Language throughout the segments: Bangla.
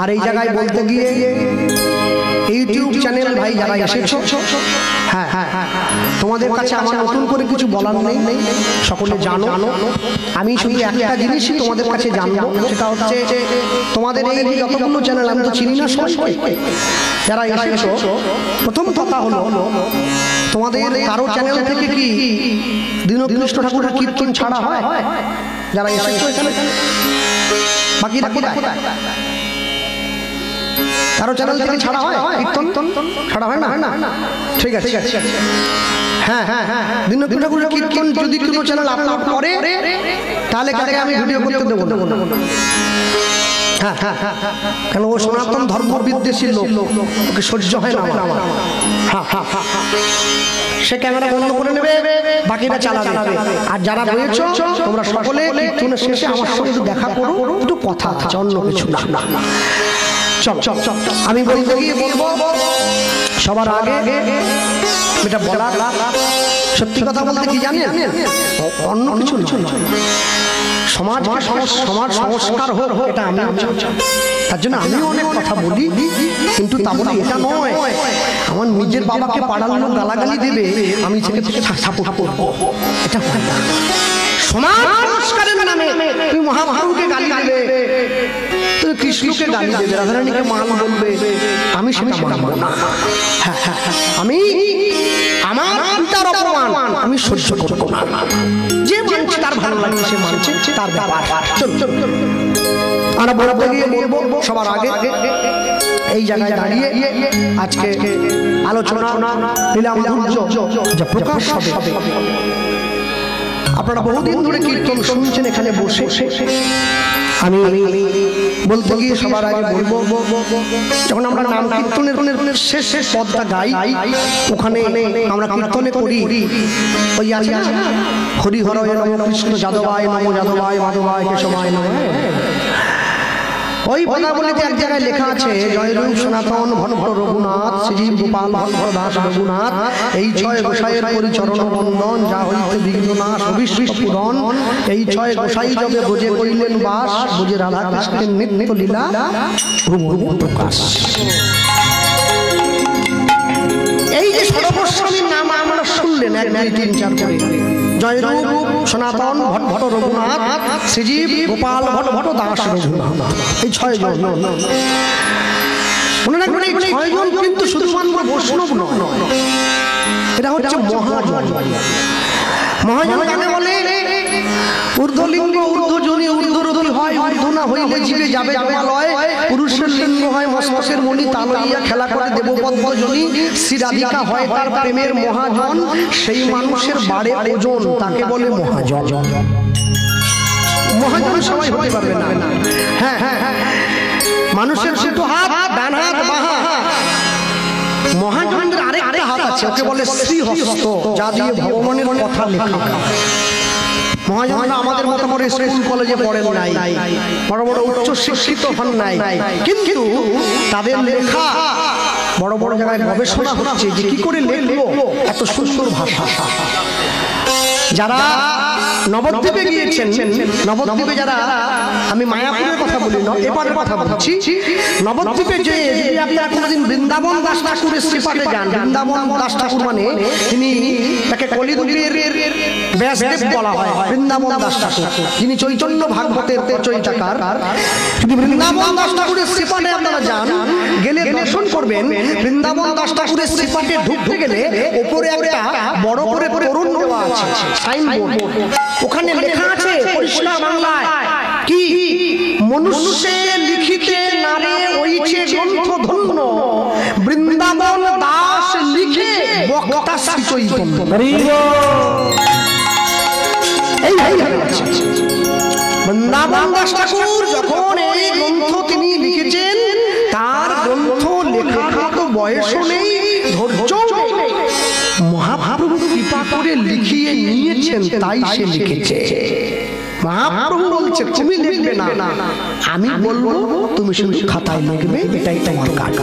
আর এই জায়গায় বলতে গিয়ে ইউটিউব চ্যানেল ভাই যারা এসেছো, হ্যাঁ হ্যাঁ তোমাদের কাছে আমার নতুন করে কিছু বলার নেই, সকলে জানো। আমি শুধু একটা জিনিসই তোমাদের কাছে জানবো, সেটা হচ্ছে তোমাদের এই যতগুলো চ্যানেল, আমি তো চিনি না সবাই যারা এসেছো, প্রথম কথা হলো তোমাদের কারো চ্যানেল থেকে কি দীনকৃষ্ণ ঠাকুরের কীর্তন ছাড়া হয়? যারা এসেছো এখানে বাকিরা কোথায়? কারো চ্যানেল থেকে ছাড়া হয় কীর্তন? ছাড়া হয় না? ঠিক আছে, হ্যাঁ হ্যাঁ হ্যাঁ, দীনকৃষ্ণ ঠাকুরের কীর্তন যদি কোনো চ্যানেল আপলোড করে তাহলে কাকে আমি ভিডিও করতে দেবো না। হ্যাঁ হ্যাঁ হ্যাঁ, কেন ও সনাতন ধর্ম বিদ্বেষী লোক, ওকে সহ্য হয় না আমার। হ্যাঁ হ্যাঁ হ্যাঁ, সে ক্যামেরা বন্ধ করে নেবে, বাকিরা চালাবে। আর যারা রয়েছে তোমরা সকলে কীর্তনের শেষে আমার সঙ্গে দেখা করো, একটু কথা আছে, অন্য কিছু না। চল চল চল, আমি বলতে গিয়ে বলবো সবার আগে এটা বলা, সত্যি কথা বলতে কি জানেন, অন্য কিছু না, সমাজ সংস্কার হোক, এটা আমি চাই। তার জন্য আমি অনেক কথা বলি, কিন্তু তা বলি এটা নয় আমার নিজের বাবাকে পাড়ার লোক গালাগালি দেবে আমি থেকে সাপোর্ট করবো, এটা হয় না। সমাজ সংস্কারের নামে তুমি মহাভারতকে গালি দেবে, তুমি কৃষ্ণকে গালি দেবে, রাধারানীকে মান বলবে, আমি সেটা মানব না। হ্যাঁ হ্যাঁ, আমি আমার পিতার অপমান আমি সহ্য করবো না। যে মানছে তার ভালো লাগে, সে মানছে তার ব্যাপার। চল চল, আমরা বলতে গিয়ে বলবো সবার আগে এই জায়গায় দাঁড়িয়ে আজকে আলোচনা লীলা মাধুর্য যা প্রকাশ হবে। আপনারা বহুদিন ধরে কীর্তন শুনছেন এখানে বসে, আমি বলতে গিয়ে সবার আগে বলবো, যখন আমরা নাম কীর্তনের শেষ পদটা গাই, ওখানে আমরা কীর্তনে করি ওই আছে না, হরি হরয়ে নমঃ, কৃষ্ণ যাদবায় নমঃ, যাদবায় মাধবায় কেশবায় নমঃ। ওই পদাবলিতে এক জায়গায় লেখা আছে, জয়রূপ সনাতন ভট্ট রঘুনাথ, শ্রীজীব গোপাল ভট্ট দাস রঘুনাথ, এই ছয় গোসাইয়ের পরিচরণ বন্দন, যা হইতে বিঘ্ননাশ অবিশ্রিষ্ট পূরণ, এই ছয় গোসাই যবে বোঝে করিলেন বাস, বোঝে রাধা কৃষ্ণের নিত্য লীলা প্রকাশ। এই যে সর্বস্বামীর নাম আমরা শুনলেন 1 2 3 4 করে, জয়রূপ সনাতন ভট্ট রঘুনাথ, শ্রীজীব গোপাল ভট্ট দাস রঘুনাথ, এই 6 জন। মনে রাখবেন এই 6 জন কিন্তু শুধুমাত্র বৈষ্ণব নয়, এটা হচ্ছে মহাজন। মহাজন কাকে বলে? ঊর্ধ্বলিঙ্গ ঊর্ধ্বজনী ঊর্ধ্বরতি হয়, ঊর্ধ্ব না হইলে জীবে যাবে জমালয়, পুরুষের লিঙ্গ হয় মস্তকের মণি, তা লইয়া খেলা করে দেবপদ্মজনী, শ্রীরাধিকা হয় তার প্রেমের মহাজন, সেই মানুষের বাড়ে ওজন, তাকে বলে মহাজন। মহাজন সবাই হতে পারবে না। হ্যাঁ হ্যাঁ, মানুষের দুটো হাত, ডান হাত বাঁ হাত, মহাজনের আরেকটা হাত আছে, ওকে বলে শ্রীহস্ত, যা দিয়ে ভগবানের কথা লেখা। মহাজনরা আমাদের মতো করে স্কুল কলেজে পড়েন নাই, বড় বড় উচ্চ শিক্ষিত হন নাই, কিন্তু তাদের লেখা বড় বড় জায়গায় গবেষণা হচ্ছে যে কি করে লিখলো এত সুন্দর ভাষা। যারা নবদ্বীপে গিয়েছেন, নবদ্বীপে যারা, আমি মায়াপুরের কথা বলি না, এবারের কথা বলছি, নবদ্বীপে যে আপনারা কোনোদিন বৃন্দাবন দাস ঠাকুরের শ্রীপাঠে যান, বৃন্দাবন দাস ঠাকুর মানে তিনি, তাকে কলিযুগের ব্যাসদেব বলা হয়, বৃন্দাবন দাস ঠাকুর, যিনি চৈতন্য ভাগবতের রচয়িতাকার। যদি বৃন্দাবন দাস ঠাকুরের শ্রীপাঠে আপনারা যান, গেলে দর্শন করবেন, বৃন্দাবন দাস ঠাকুরের শ্রীপাঠে ঢুকতে গেলে ওপরে একটা বড় করে তরুণ দেওয়া আছে, সাইনবোর্ড, ওখানে লেখা আছে পরিষ্কার বাংলায়, কি মনুষ্যে লিখিতে নারে ওইছে গ্রন্থ ধন্য, বৃন্দাবন দাস লিখে বক্তা শ্রী চৈতন্য। বৃন্দাবন দাস ঠাকুর যখন এই গ্রন্থ তিনি লিখেছেন, তার গ্রন্থ লেখার মতো বয়সও নেই, ধৈর্য নেই, মহাপ্রভু কৃপা করে লিখিয়ে নিয়েছেন, তাই সে লিখেছে। মহাপ্রভু বলছে তুমি লিখবে না, আমি বলবো তুমি শুধু খাতায় লিখবে, এটাই তোমার কাজ।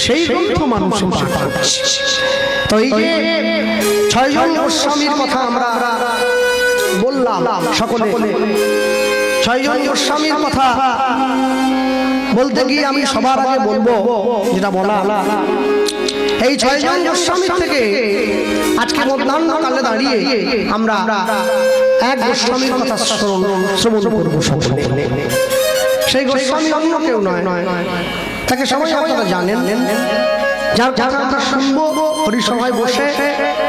সেই গ্রন্থ মানুষের পাঠ। তো এই যে 6 জন গোস্বামীর কথা আমরা বললাম, সকলে 6 জন গোস্বামীর কথা বলতে গিয়ে আমি সবার আগে বলবো যেটা বলা, এই 6 জন গোস্বামী থেকে আজকে মধ্যাহ্নকালে দাঁড়িয়ে আমরা এক গোস্বামীর কথা শ্রবণ করবো সকলে। সেই গোস্বামী অন্য কেউ নয়, তাকে সবাই আপনারা জানেন, যার কথা শুনবো হরিসভায় বসে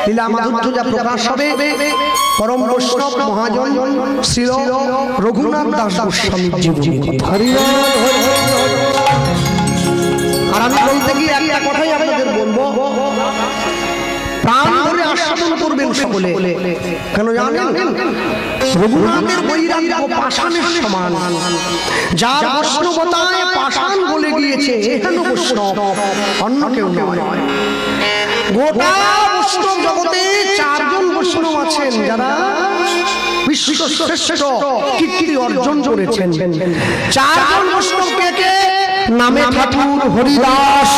লীলা মাধুর্য যা প্রকাশ হবে পরম বৈষ্ণব মহাজন শ্রী রঘুনাথ দাস গোস্বামী জীবনী। আর আমি বলতে গিয়ে একটা কথাই আপনাদের বলবো, প্রাণ ধরে আস্বাদন করবেন সকলে। কেন জানেন? রঘুনাথের বৈরাগ্য পাষাণের সমান, যার বৈষ্ণবতায় পাষাণ বলে গিয়েছে এহেন বৈষ্ণব অন্য কেউ নয়। গোটা বৈষ্ণব জগতে 4 জন বৈষ্ণব আছেন যারা বিশ্বশ্রেষ্ঠ কীর্তি অর্জন করেছেন। 4 জন বৈষ্ণব কে? নামে ঠাকুর হরিদাস,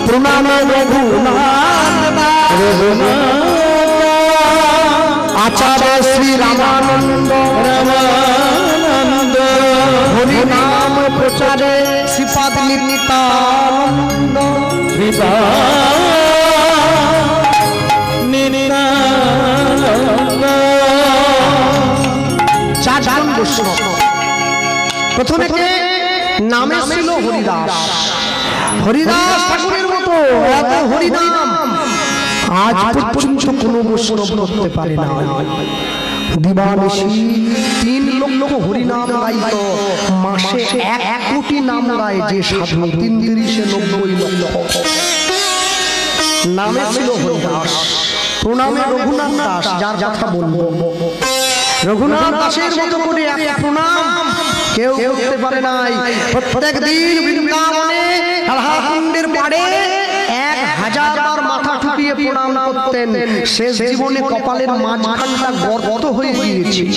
প্রণামে রঘুনাথ, আচার্য শ্রী রামানন্দ, হরিনাম প্রচারে শ্রীপাদ নিত্যানন্দ, চারজন বৈষ্ণব। প্রথমে নামে ছিল হরিদাস। হরিদাস ঠাকুরের মতো এত হরিনাম আজ পর্যন্ত কোনো বৈষ্ণব করতে পারে না। দিবানিশি 3 লক্ষ হরিনাম গাইত, মাসে 1 কোটি নাম গায় যে সাধু, 3 × 90 লক্ষ। নামে ছিল হরিদাস, প্রণামে রঘুনাথ দাস, যার কথা বলবো। রঘুনাথ দাসের মতো করে এক প্রণাম কেউ করতে পারে নাই। প্রত্যেক দিন বৃন্দাবনে রাধাকুণ্ডের পাড়ে 1000 বার মাথা ঠুকিয়ে প্রণাম করতেন। শেষ জীবনে কপালের মাঝখানটা গর্ত হয়ে গিয়েছিল।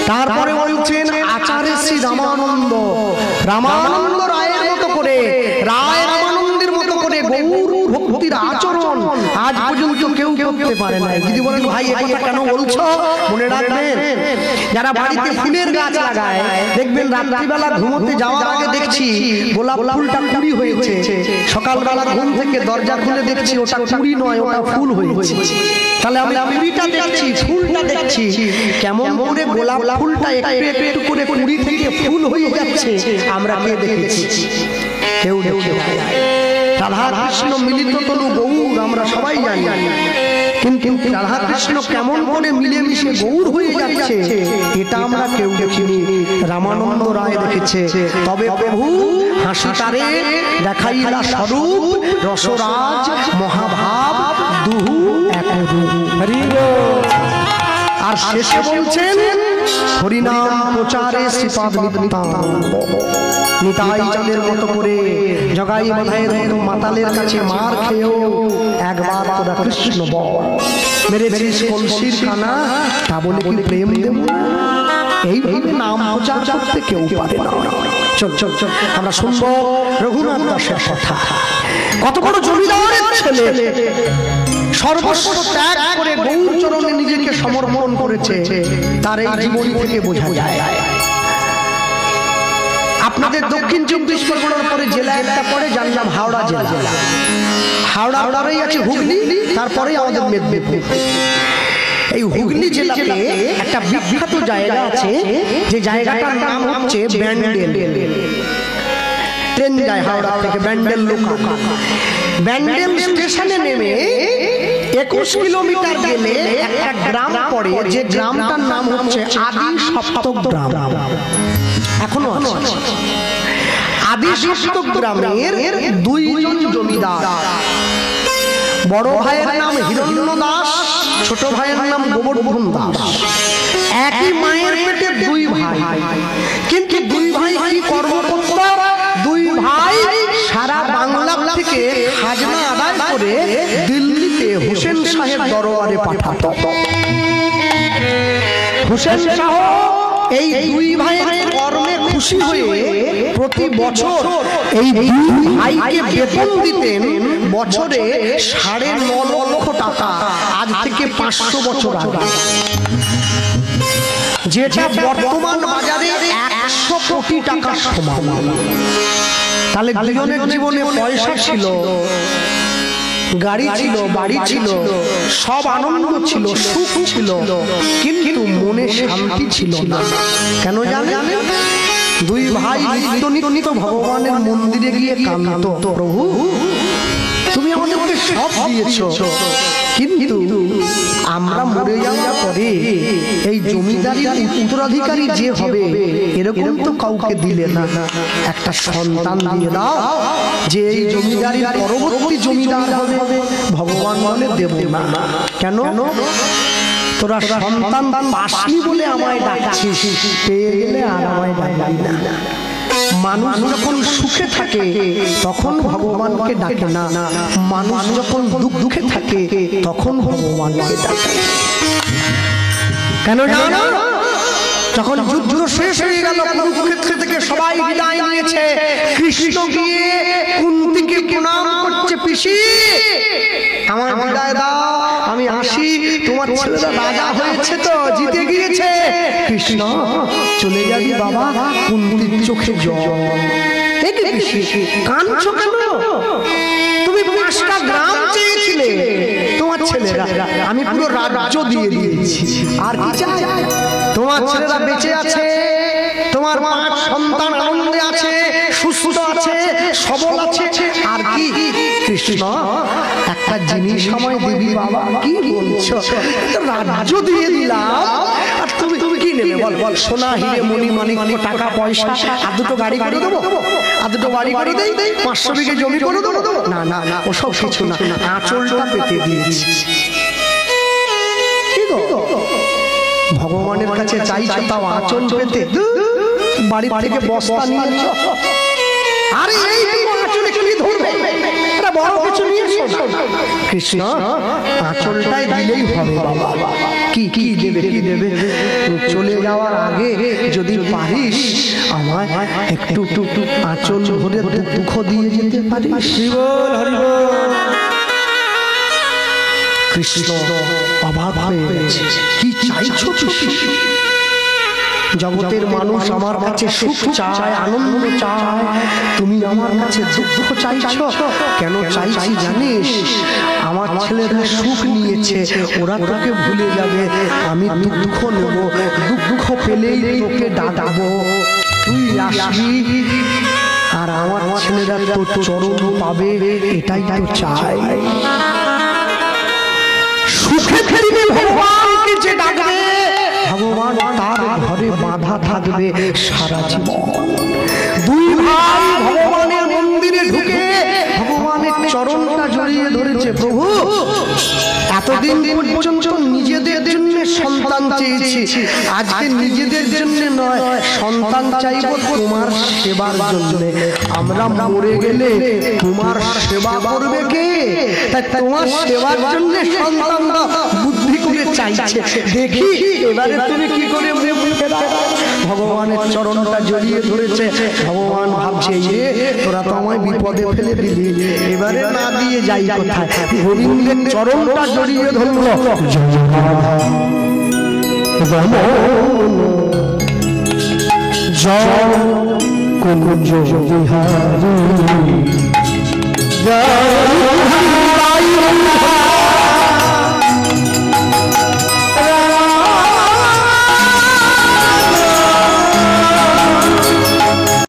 তারপরে বলছেন আচার্য শ্রী রামানন্দ, রামানন্দ রায়ের মতো করে, রায় রামানন্দের মতো করে গৌর ভক্তির আচরণ আজ পর্যন্ত কেউ করতে পারে না। যদি বলেন ভাই এই কথা কেন বলছো, মনে রাখবেন যারা বাড়িতে ফুলের গাছ লাগায় দেখবেন রাত্রিবেলা ঘুমোতে যাওয়ার আগে দেখছি গোলাপ ফুলটা কুড়ি হয়েছে, সকালবেলা ঘুম থেকে দরজা খুলে দেখছি ওটা কুড়ি নয়, ওটা ফুল হয়েছে। তাহলে আমি কুড়িটা দেখছি, ফুলটা দেখছি, কেমন করে গোলাপ ফুলটা একটু একটু করে কুড়ি থেকে ফুল হয়ে যাচ্ছে আমরা কে দেখেছি? কেউ দেখে নাই। রাধা কৃষ্ণ মিলিত তনু গৌর আমরা সবাই জানি, কিন্তু রাধা কৃষ্ণ কেমন করে মিলেমিশে গৌর হয়ে যাচ্ছে এটা আমরা কেউ দেখিনি। রামানন্দ রায় দেখেছে। তবে প্রভু হাসি তারে দেখাইলা স্বরূপ, রসরাজ মহাভাব দুহু এক রূপ। আর শেষে বলছেন হরিনাম প্রচারে শ্রীপাদ নিত্যানন্দ। নিতাই চাঁদের মতো করে জগাই বাধাইয়ের মতো মাতালের কাছে মার খেয়েও একবার তোরা কৃষ্ণ বল মেরেছিস কলসির খানা, তা বলে কি প্রেম দেব? এইভাবে নাম প্রচার করতে কেউ পারে না। চল চল চল আমরা শুনবো রঘুনাথ দাসের কথা। কত বড় জমিদারের ছেলে, সর্বস্ব ত্যাগ করে গৌর চরণে নিজেকে সমর্পণ করেছে, তার এই জীবন থেকে বোঝা যায়। আপনাদের দক্ষিণ 24 পরগনার পরে জেলা একটা পরে জানলাম হাওড়া জেলা। হাওড়ারই আছে হুগলি, তারপরে আমাদের মেদিনীপুর। এই হুগলি জেলাতে একটা বিখ্যাত জায়গা আছে, যে জায়গাটার নাম হচ্ছে ব্যান্ডেল। ট্রেন যায় হাওড়া থেকে ব্যান্ডেল লোকাল। ব্যান্ডেল স্টেশনে নেমে 21 কিলোমিটার গেলে একটা গ্রাম পড়ে, যে গ্রামটার নাম হচ্ছে আদি সপ্তক গ্রাম। এখনো আছে। আদি সপ্তক গ্রামের 2 জন জমিদার, বড় ভাইয়ের নাম হিরণ্য দাস, ছোট ভাইয়ের নাম গোবর্ধন দাস। একই মায়ের পেটে 2 ভাই, কিন্তু 2 ভাই কি কর্ম করত? 2 ভাই সারা বাংলা থেকে খাজনা আদায় করে দিল্লিতে হোসেন শাহের দরবারে পাঠাতো। হোসেন শাহ এই 2 ভাইয়ের কর্মে খুশি হয়ে প্রতি বছর এই 2 ভাইকে বেতন দিতেন বছরে 9.5 লক্ষ টাকা, আজ থেকে 500 বছর আগে। যেটা বর্তমান বাজারে 100 কোটি টাকার সমান। তাহলে দুজনের জীবনে পয়সা ছিল, গাড়ি ছিল, বাড়ি ছিল, সব আনন্দ ছিল, সুখ ছিল, কিন্তু মনে শান্তি ছিল না। কেন জানেন? দুই ভাই নিত্য নিত্য ভগবানের মন্দিরে গিয়ে কাঁদতো, প্রভু তুমি আমাদেরকে সব দিয়েছো, কিন্তু আমরা মরে যাওয়ার পরে এই জমিদারির উত্তরাধিকারী যে হবে এরকম তো কাউকে দিলে না, একটা সন্তান দিয়ে দাও যে এই জমিদারির পরবর্তী জমিদার হবে। ভগবান বলে দেব না। কেন? তোরা সন্তান পাসনি বলে আমায় ডাকছিস, পেয়ে গেলে আর আমায় ডাকবি না। মানুষ যখন সুখে থাকে তখন ভগবানকে ডাকে না, মানুষ যখন দুঃখে থাকে তখন ভগবানকে ডাকে। কেন জানো? যখন যুদ্ধ শেষ হয়ে গেল, কুরুক্ষেত্র থেকে সবাই বিদায় নিয়েছে, কৃষ্ণ গিয়ে কুন্তিকে প্রণাম করছে, পিসি আমার বিদায় দাও, আমি আসি, তোমার ছেলেরা রাজা হয়েছে তো, জিতে গিয়েছে। কৃষ্ণ চলে যাবি বাবা? কুন্তির চোখে জল। কাঁদছো কেন? তুমি 5টা গ্রাম চেয়েছিলে তোমার ছেলেরা, আমি পুরো রাজ্য দিয়ে দিয়েছি, আর কি চাই? তোমার ছেলেরা বেঁচে আছে, তোমার 5 সন্তান আনন্দে আছে, সুস্থ আছে, সবল আছে, আর কি? কৃষ্ণ একটা জিনিস সময় দেবী বাবা। কি বলছো? রাজ্য দিয়ে দিলাম, আর তুমি কি নেবে বল? বল সোনা হিরে মণি মানিক টাকা পয়সা, আর দুটো গাড়ি করে দেবো, আর দুটো বাড়ি করে দেই, 500 বিঘে জমি করে দেবো? না না না, ওসব কিছু না, আঁচলটা পেতে দিয়েছি। কি গো ভগবানের কাছে চাইছো তাও আঁচল পেতে? বাড়ি থেকে বস্তা নিয়ে আরে এই আঁচলে কি ধরবে? এটা বড় কিছু নিয়ে এসো। কৃষ্ণ আঁচলটাই দিলেই হবে বাবা। কি কি দেবে? কি দেবে? চলে যাওয়ার আগে যদি পারিস আমায় একটু আঁচল ভরে দুঃখ দিয়ে যেতে পারিস। কৃষ্ণ অবাক হয়ে গেছে, কি চাইছো? জগতের মানুষ আমার কাছে সুখ চায়, আনন্দ চায়, তুমি আমার কাছে দুঃখ চাইছো। কেন চাইছি জানিস? আমার ছেলেরা সুখ নিয়েছে, ওরা তোকে ভুলে যাবে, আমি দুঃখ নেব, দুঃখ পেলেই তোকে ডাকবো, তুই আসবি, আর আমার ছেলেরা তোর চরণ পাবে, এটাই তো চাই। সুখে ফিরবে ভগবানকে যে ডাকবে, ভগবান তার ঘরে বাঁধা থাকবে সারা জীবন। দুই ভাই ভগবানের মন্দিরে ঢুকে ভগবানের চরণটা জড়িয়ে ধরেছে। প্রভু এতদিন পর্যন্ত নিজেদের জন্য সন্তান চেয়েছি, আজকে নিজেদের জন্য নয়, সন্তান চাইব তোমার সেবার জন্য। আমরা মরে গেলে তোমার সেবা করবে কে? তাই তোমার সেবার জন্য সন্তান বুদ্ধি করে চাইছে, দেখি এবারে তুমি কি করে মুখে দাও। ভগবানের চরণটা জড়িয়ে ধরেছে। ভগবান ভাবছে যে তোরা তো আমায় বিপদে ফেলে দিলি, এবারে না দিয়ে যাই কোথায়? গোবিন্দের চরণটা জড়িয়ে ধরল। জয়